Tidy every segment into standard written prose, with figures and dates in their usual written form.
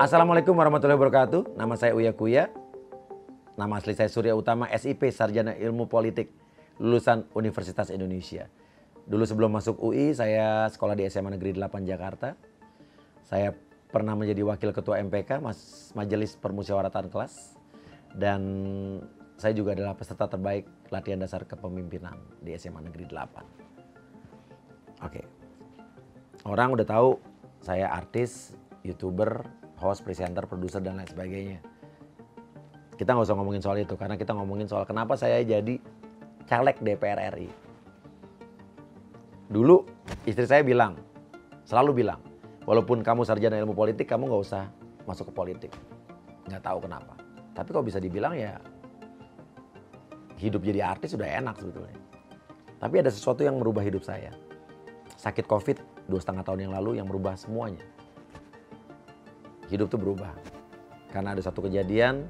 Assalamualaikum warahmatullahi wabarakatuh. Nama saya Uya Kuya. Nama asli saya Surya Utama, SIP, Sarjana Ilmu Politik, lulusan Universitas Indonesia. Dulu sebelum masuk UI, saya sekolah di SMA Negeri 8 Jakarta. Saya pernah menjadi wakil ketua MPK, Majelis Permusyawaratan Kelas. Dan saya juga adalah peserta terbaik latihan dasar kepemimpinan di SMA Negeri 8. Oke. Orang udah tahu saya artis, YouTuber, host, presenter, produser, dan lain sebagainya. Kita nggak usah ngomongin soal itu, karena kita ngomongin soal kenapa saya jadi caleg DPR RI. Dulu istri saya bilang, selalu bilang, walaupun kamu sarjana ilmu politik, kamu nggak usah masuk ke politik. Nggak tahu kenapa. Tapi kalau bisa dibilang ya, hidup jadi artis sudah enak sebetulnya. Tapi ada sesuatu yang merubah hidup saya. Sakit COVID 2,5 tahun yang lalu yang merubah semuanya. Hidup tuh berubah. Karena ada satu kejadian,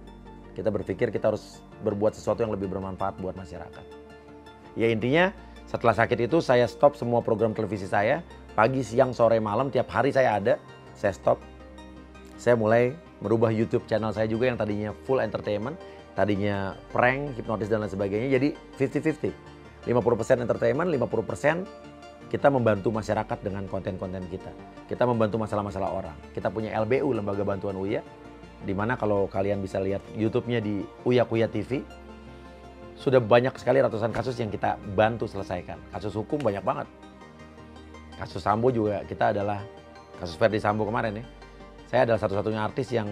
kita berpikir kita harus berbuat sesuatu yang lebih bermanfaat buat masyarakat. Ya intinya, setelah sakit itu saya stop semua program televisi saya. Pagi, siang, sore, malam, tiap hari saya ada. Saya stop. Saya mulai merubah YouTube channel saya juga yang tadinya full entertainment. Tadinya prank, hipnotis, dan lain sebagainya. Jadi 50-50. 50% entertainment, 50% kita membantu masyarakat dengan konten-konten kita. Kita membantu masalah-masalah orang. Kita punya LBU, Lembaga Bantuan Uya. Dimana kalau kalian bisa lihat YouTube-nya di Uya Kuya TV. Sudah banyak sekali ratusan kasus yang kita bantu selesaikan. Kasus hukum banyak banget. Kasus Sambo juga kita adalah, kasus Ferdy Sambo kemarin ya. Saya adalah satu-satunya artis yang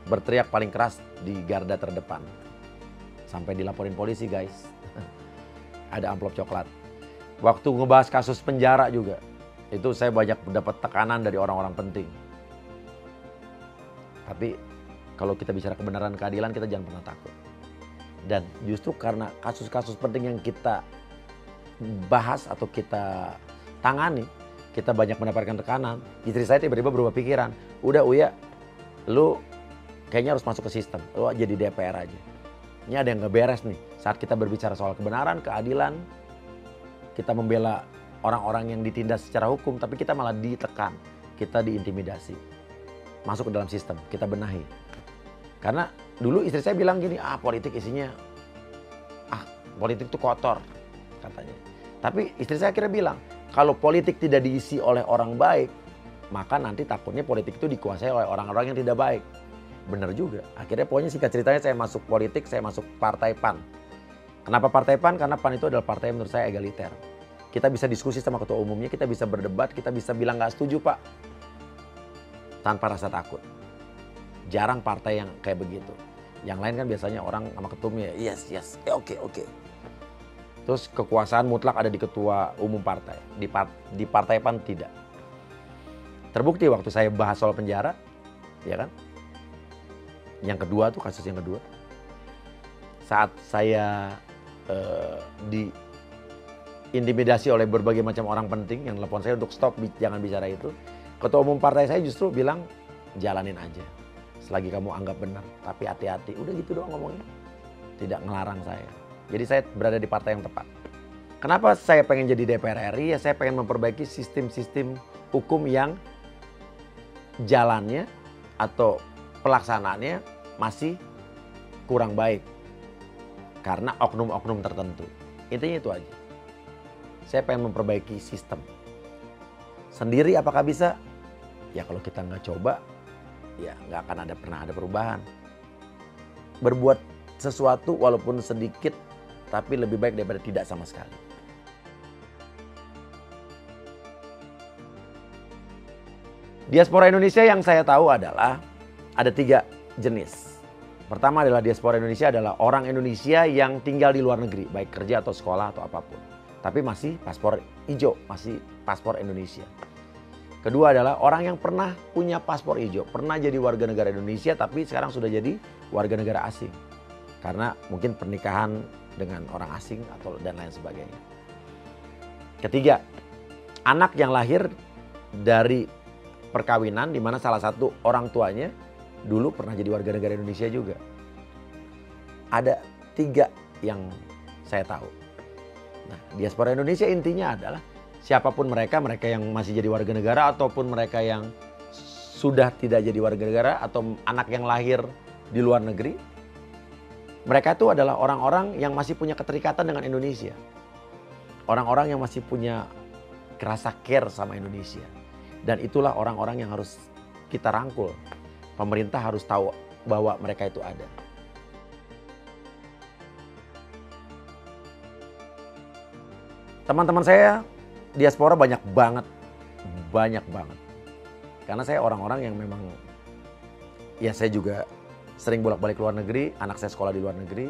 berteriak paling keras di garda terdepan. Sampai dilaporin polisi guys. Ada amplop coklat. Waktu ngebahas kasus penjara juga, itu saya banyak mendapat tekanan dari orang-orang penting. Tapi kalau kita bicara kebenaran keadilan, kita jangan pernah takut. Dan justru karena kasus-kasus penting yang kita bahas atau kita tangani, kita banyak mendapatkan tekanan. Istri saya tiba-tiba berubah pikiran. Udah Uya, lu kayaknya harus masuk ke sistem. Lu jadi DPR aja. Ini ada yang gak beres nih. Saat kita berbicara soal kebenaran, keadilan, kita membela orang-orang yang ditindas secara hukum, tapi kita malah ditekan, kita diintimidasi. Masuk ke dalam sistem, kita benahi. Karena dulu istri saya bilang gini, politik isinya, politik itu kotor, katanya. Tapi istri saya akhirnya bilang, kalau politik tidak diisi oleh orang baik, maka nanti takutnya politik itu dikuasai oleh orang-orang yang tidak baik. Benar juga. Akhirnya pokoknya singkat ceritanya saya masuk politik, saya masuk Partai PAN. Kenapa Partai PAN? Karena PAN itu adalah partai yang menurut saya egaliter. Kita bisa diskusi sama ketua umumnya, kita bisa berdebat, kita bisa bilang nggak setuju Pak. Tanpa rasa takut. Jarang partai yang kayak begitu. Yang lain kan biasanya orang sama ketumnya, yes, oke. Terus kekuasaan mutlak ada di ketua umum partai. Di Partai PAN tidak. Terbukti waktu saya bahas soal penjara, ya kan? Yang kedua tuh, kasus yang kedua. Saat saya diintimidasi oleh berbagai macam orang penting yang telepon saya untuk stop, jangan bicara itu. Ketua umum partai saya justru bilang, jalanin aja. Selagi kamu anggap benar, tapi hati-hati. Udah gitu doang ngomongnya. Tidak ngelarang saya. Jadi saya berada di partai yang tepat. Kenapa saya pengen jadi DPR RI? Ya saya pengen memperbaiki sistem-sistem hukum yang jalannya atau pelaksanaannya masih kurang baik. Karena oknum-oknum tertentu. Intinya itu aja. Saya pengen memperbaiki sistem. Sendiri apakah bisa? Ya kalau kita nggak coba, ya nggak akan pernah ada perubahan. Berbuat sesuatu walaupun sedikit, tapi lebih baik daripada tidak sama sekali. Diaspora Indonesia yang saya tahu adalah ada 3 jenis. Pertama adalah diaspora Indonesia adalah orang Indonesia yang tinggal di luar negeri, baik kerja atau sekolah atau apapun. Tapi masih paspor hijau, masih paspor Indonesia. Kedua adalah orang yang pernah punya paspor hijau, pernah jadi warga negara Indonesia tapi sekarang sudah jadi warga negara asing. Karena mungkin pernikahan dengan orang asing atau dan lain sebagainya. Ketiga, anak yang lahir dari perkawinan di mana salah satu orang tuanya dulu pernah jadi warga negara Indonesia juga. Ada 3 yang saya tahu. Nah, diaspora Indonesia intinya adalah siapapun mereka yang masih jadi warga negara ataupun mereka yang sudah tidak jadi warga negara atau anak yang lahir di luar negeri, mereka itu adalah orang-orang yang masih punya keterikatan dengan Indonesia. Orang-orang yang masih punya rasa care sama Indonesia. Dan itulah orang-orang yang harus kita rangkul. Pemerintah harus tahu bahwa mereka itu ada. Teman-teman saya diaspora banyak banget. Karena saya orang-orang yang memang, ya saya juga sering bolak-balik luar negeri, anak saya sekolah di luar negeri.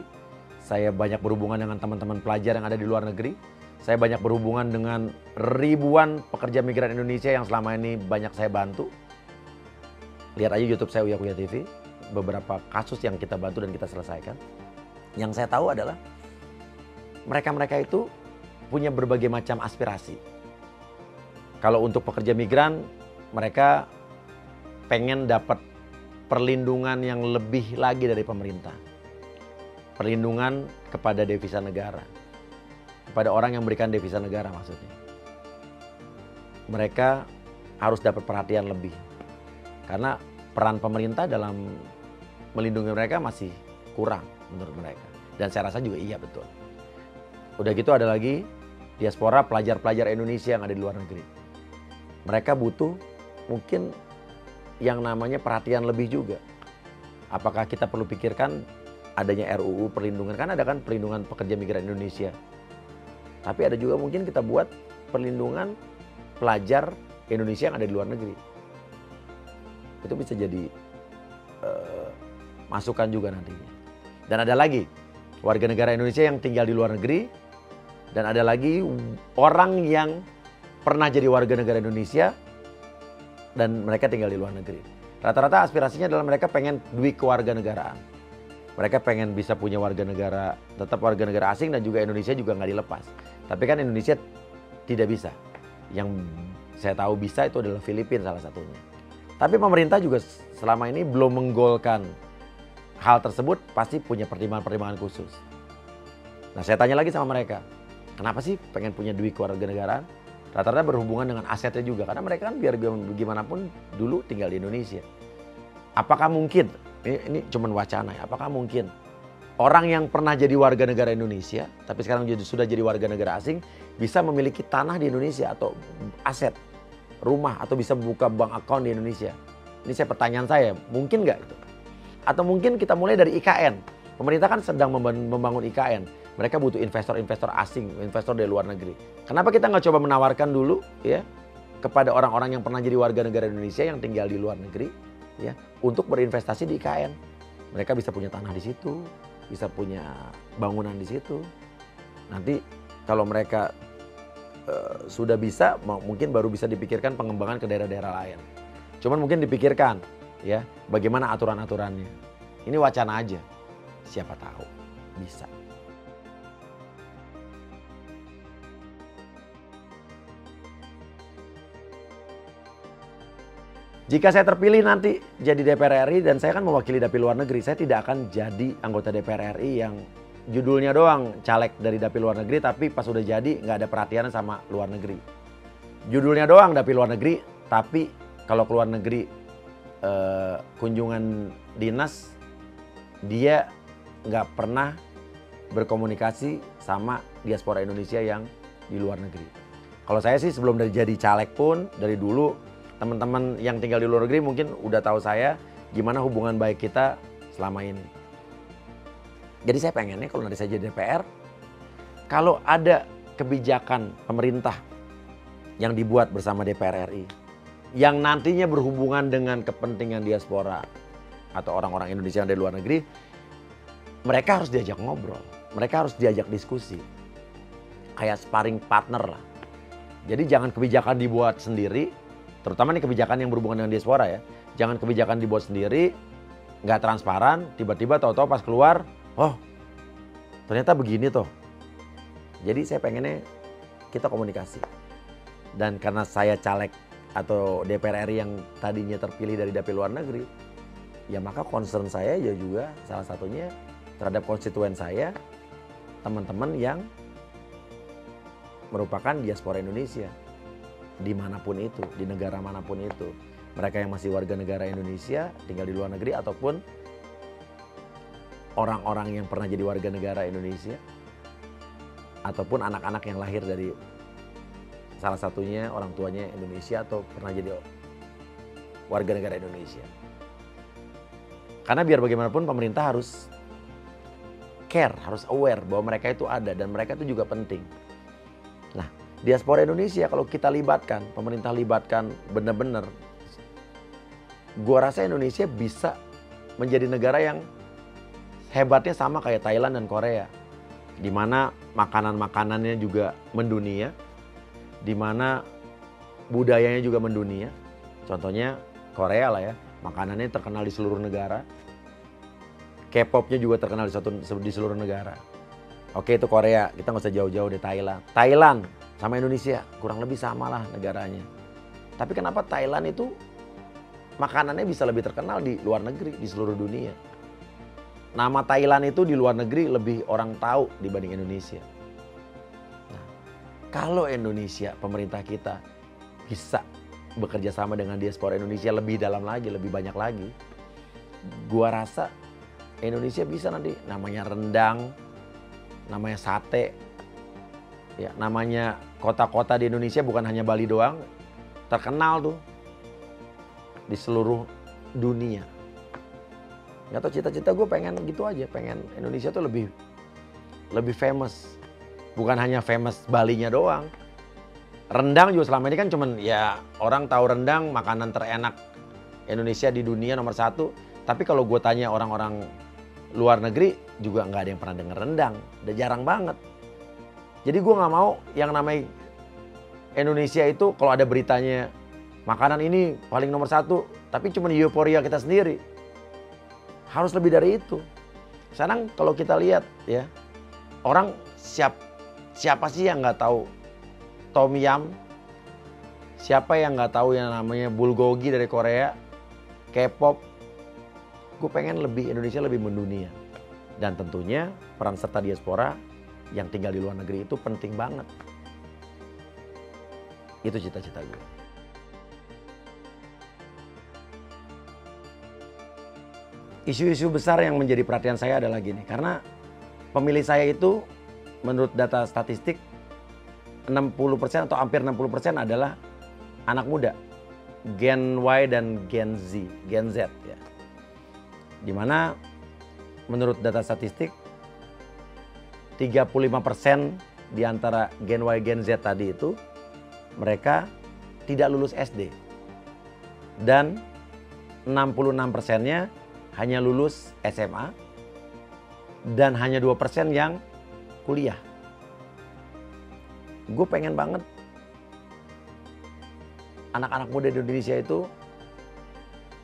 Saya banyak berhubungan dengan teman-teman pelajar yang ada di luar negeri. Saya banyak berhubungan dengan ribuan pekerja migran Indonesia yang selama ini banyak saya bantu. Lihat aja YouTube saya Uya Kuya TV, beberapa kasus yang kita bantu dan kita selesaikan. Yang saya tahu adalah mereka-mereka itu punya berbagai macam aspirasi. Kalau untuk pekerja migran, mereka pengen dapat perlindungan yang lebih lagi dari pemerintah. Perlindungan kepada devisa negara. Kepada orang yang memberikan devisa negara maksudnya. Mereka harus dapat perhatian lebih. Karena peran pemerintah dalam melindungi mereka masih kurang menurut mereka. Dan saya rasa juga iya betul. Udah gitu ada lagi diaspora pelajar-pelajar Indonesia yang ada di luar negeri. Mereka butuh mungkin yang namanya perhatian lebih juga. Apakah kita perlu pikirkan adanya RUU perlindungan, kan ada kan perlindungan pekerja migran Indonesia. Tapi ada juga mungkin kita buat perlindungan pelajar Indonesia yang ada di luar negeri. Itu bisa jadi masukan juga nantinya. Dan ada lagi warga negara Indonesia yang tinggal di luar negeri. Dan ada lagi orang yang pernah jadi warga negara Indonesia dan mereka tinggal di luar negeri. Rata-rata aspirasinya adalah mereka pengen duit kewarganegaraan. Mereka pengen bisa punya warga negara, tetap warga negara asing dan juga Indonesia juga nggak dilepas. Tapi kan Indonesia tidak bisa. Yang saya tahu bisa itu adalah Filipina salah satunya. Tapi pemerintah juga selama ini belum menggolkan hal tersebut, pasti punya pertimbangan-pertimbangan khusus. Nah saya tanya lagi sama mereka, kenapa sih pengen punya duit kewarganegaraan? Rata-rata berhubungan dengan asetnya juga, karena mereka kan biar gimana pun dulu tinggal di Indonesia. Apakah mungkin, ini cuma wacana ya, apakah mungkin orang yang pernah jadi warga negara Indonesia, tapi sekarang sudah jadi warga negara asing, bisa memiliki tanah di Indonesia atau aset, rumah, atau bisa buka bank account di Indonesia? Ini pertanyaan saya, mungkin nggak itu? Atau mungkin kita mulai dari IKN, pemerintah kan sedang membangun IKN. Mereka butuh investor-investor asing, investor dari luar negeri. Kenapa kita nggak coba menawarkan dulu ya kepada orang-orang yang pernah jadi warga negara Indonesia yang tinggal di luar negeri ya untuk berinvestasi di IKN. Mereka bisa punya tanah di situ, bisa punya bangunan di situ. Nanti kalau mereka sudah bisa, mungkin baru bisa dipikirkan pengembangan ke daerah-daerah lain. Cuman mungkin dipikirkan ya bagaimana aturan-aturannya. Ini wacana aja. Siapa tahu bisa. Jika saya terpilih nanti jadi DPR RI dan saya kan mewakili dapil luar negeri, saya tidak akan jadi anggota DPR RI yang judulnya doang caleg dari dapil luar negeri tapi pas udah jadi nggak ada perhatian sama luar negeri. Judulnya doang dapil luar negeri tapi kalau ke luar negeri kunjungan dinas dia nggak pernah berkomunikasi sama diaspora Indonesia yang di luar negeri. Kalau saya sih sebelum jadi caleg pun dari dulu teman-teman yang tinggal di luar negeri mungkin udah tahu saya gimana hubungan baik kita selama ini. Jadi saya pengennya kalau nanti saya jadi DPR, kalau ada kebijakan pemerintah yang dibuat bersama DPR RI, yang nantinya berhubungan dengan kepentingan diaspora atau orang-orang Indonesia yang dari luar negeri, mereka harus diajak ngobrol, mereka harus diajak diskusi. Kayak sparring partner lah. Jadi jangan kebijakan dibuat sendiri, terutama nih kebijakan yang berhubungan dengan diaspora ya. Jangan kebijakan dibuat sendiri, nggak transparan, tiba-tiba tahu-tahu pas keluar, oh ternyata begini toh. Jadi saya pengennya kita komunikasi. Dan karena saya caleg atau DPR RI yang tadinya terpilih dari dapil luar negeri, ya maka concern saya ya juga salah satunya terhadap konstituen saya, teman-teman yang merupakan diaspora Indonesia. Dimanapun itu, di negara manapun itu. mereka yang masih warga negara Indonesia tinggal di luar negeri ataupun orang-orang yang pernah jadi warga negara Indonesia ataupun anak-anak yang lahir dari salah satunya orang tuanya Indonesia atau pernah jadi warga negara Indonesia. Karena biar bagaimanapun pemerintah harus care, harus aware bahwa mereka itu ada dan mereka itu juga penting. Nah, diaspora Indonesia kalau kita libatkan, pemerintah libatkan benar-benar, gua rasa Indonesia bisa menjadi negara yang hebatnya sama kayak Thailand dan Korea. Di mana makanan-makanannya juga mendunia, di mana budayanya juga mendunia. Contohnya Korea lah ya, makanannya terkenal di seluruh negara. K-popnya juga terkenal di seluruh negara. Oke, itu Korea, kita nggak usah jauh-jauh di Thailand. Thailand sama Indonesia kurang lebih sama lah negaranya. Tapi kenapa Thailand itu makanannya bisa lebih terkenal di luar negeri, di seluruh dunia? Nama Thailand itu di luar negeri lebih orang tahu dibanding Indonesia. Nah, kalau Indonesia, pemerintah kita bisa bekerja sama dengan diaspora Indonesia lebih dalam lagi, lebih banyak lagi, gua rasa Indonesia bisa nanti namanya rendang, namanya sate, ya namanya kota-kota di Indonesia bukan hanya Bali doang, terkenal tuh di seluruh dunia. Nggak tahu, cita-cita gue pengen gitu aja, pengen Indonesia tuh lebih famous. Bukan hanya famous Balinya doang. Rendang juga selama ini kan cuman ya orang tahu rendang makanan terenak Indonesia di dunia nomor 1. Tapi kalau gue tanya orang-orang luar negeri juga nggak ada yang pernah denger rendang. Udah jarang banget. Jadi gue nggak mau yang namanya Indonesia itu kalau ada beritanya makanan ini paling nomor 1, tapi cuma euforia kita sendiri. Harus lebih dari itu. Sekarang kalau kita lihat ya, orang siapa sih yang nggak tahu Tom Yum? Siapa yang nggak tahu yang namanya bulgogi dari Korea, K-pop? Gue pengen Indonesia lebih mendunia. Dan tentunya peran serta diaspora yang tinggal di luar negeri itu penting banget. Itu cita-cita gue. Isu-isu besar yang menjadi perhatian saya adalah gini, karena pemilih saya itu menurut data statistik 60% atau hampir 60% adalah anak muda, Gen Y dan Gen Z ya. Dimana menurut data statistik 35% di antara Gen Y Gen Z tadi itu mereka tidak lulus SD dan 66%-nya hanya lulus SMA dan hanya 2% yang kuliah. Gue pengen banget anak-anak muda di Indonesia itu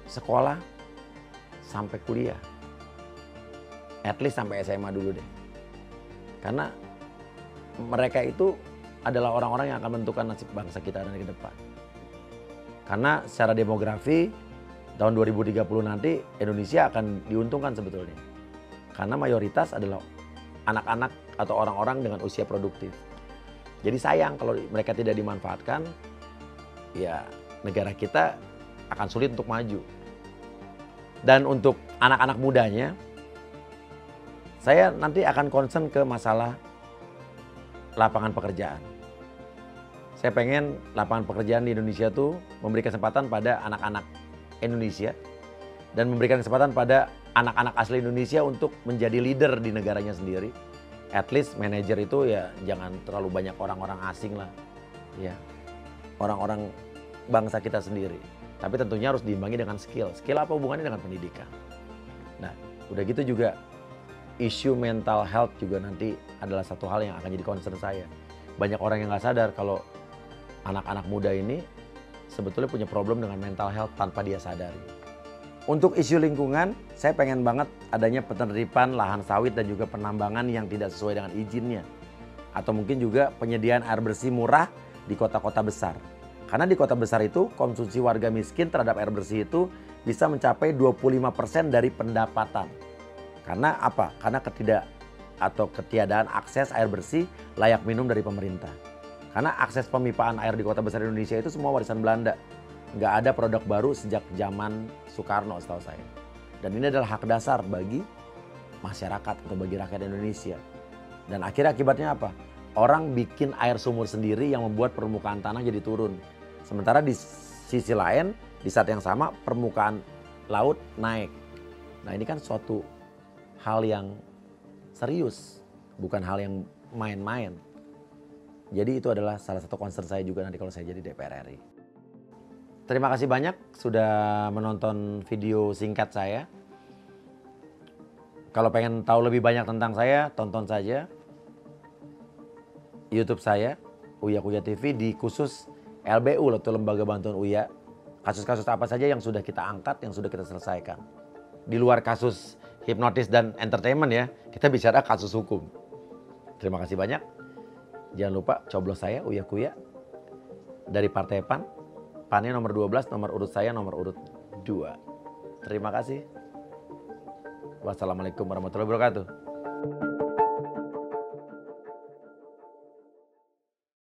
sekolah sampai kuliah. At least sampai SMA dulu deh. Karena mereka itu adalah orang-orang yang akan menentukan nasib bangsa kita nanti ke depan. Karena secara demografi tahun 2030 nanti Indonesia akan diuntungkan sebetulnya. Karena mayoritas adalah anak-anak atau orang-orang dengan usia produktif. Jadi sayang kalau mereka tidak dimanfaatkan, ya negara kita akan sulit untuk maju. Dan untuk anak-anak mudanya, saya nanti akan concern ke masalah lapangan pekerjaan. Saya pengen lapangan pekerjaan di Indonesia tuh memberi kesempatan pada anak-anak Indonesia dan memberikan kesempatan pada anak-anak asli Indonesia untuk menjadi leader di negaranya sendiri. At least manajer itu ya jangan terlalu banyak orang-orang asing lah. Ya. Orang-orang bangsa kita sendiri. Tapi tentunya harus diimbangi dengan skill. Skill apa hubungannya dengan pendidikan? Nah, udah gitu juga isu mental health juga nanti adalah satu hal yang akan jadi concern saya. Banyak orang yang nggak sadar kalau anak-anak muda ini sebetulnya punya problem dengan mental health tanpa dia sadari. Untuk isu lingkungan, saya pengen banget adanya penertiban lahan sawit dan juga penambangan yang tidak sesuai dengan izinnya. Atau mungkin juga penyediaan air bersih murah di kota-kota besar. Karena di kota besar itu konsumsi warga miskin terhadap air bersih itu bisa mencapai 25% dari pendapatan. Karena apa? Karena ketiadaan akses air bersih layak minum dari pemerintah. Karena akses pemipaan air di kota besar Indonesia itu semua warisan Belanda. nggak ada produk baru sejak zaman Soekarno setahu saya. Dan ini adalah hak dasar bagi masyarakat atau bagi rakyat Indonesia. Dan akhirnya akibatnya apa? Orang bikin air sumur sendiri yang membuat permukaan tanah jadi turun. Sementara di sisi lain, di saat yang sama permukaan laut naik. Nah ini kan suatu hal yang serius, bukan hal yang main-main. Jadi itu adalah salah satu concern saya juga nanti kalau saya jadi DPR RI. Terima kasih banyak sudah menonton video singkat saya. Kalau pengen tahu lebih banyak tentang saya, tonton saja YouTube saya, Uya Kuya TV, di khusus LBU, atau Lembaga Bantuan Uya. Kasus-kasus apa saja yang sudah kita angkat, yang sudah kita selesaikan. Di luar kasus hipnotis dan entertainment ya, kita bicara kasus hukum. Terima kasih banyak. Jangan lupa coblos saya, Uya Kuya, dari Partai PAN. PAN-nya nomor 12, nomor urut saya nomor urut 2. Terima kasih. Wassalamualaikum warahmatullahi wabarakatuh.